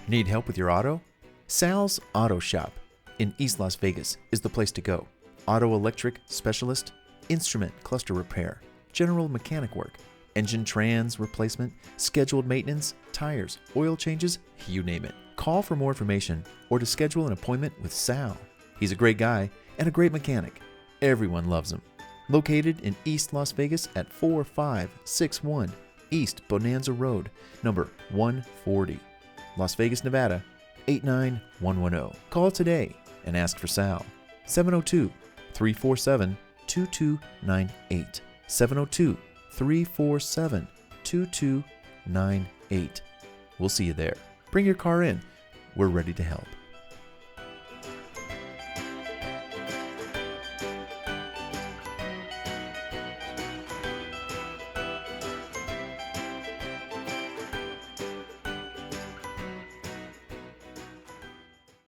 Need help with your auto? Sal's Auto Shop in East Las Vegas is the place to go. Auto electric specialist, instrument cluster repair, general mechanic work, engine trans replacement, scheduled maintenance, tires, oil changes, you name it. Call for more information or to schedule an appointment with Sal. He's a great guy and a great mechanic. Everyone loves him. Located in East Las Vegas at 4561 East Bonanza Road, number 140, Las Vegas, Nevada, 89110. Call today and ask for Sal. 702-347-2298. 702-347-2298. We'll see you there. Bring your car in. We're ready to help.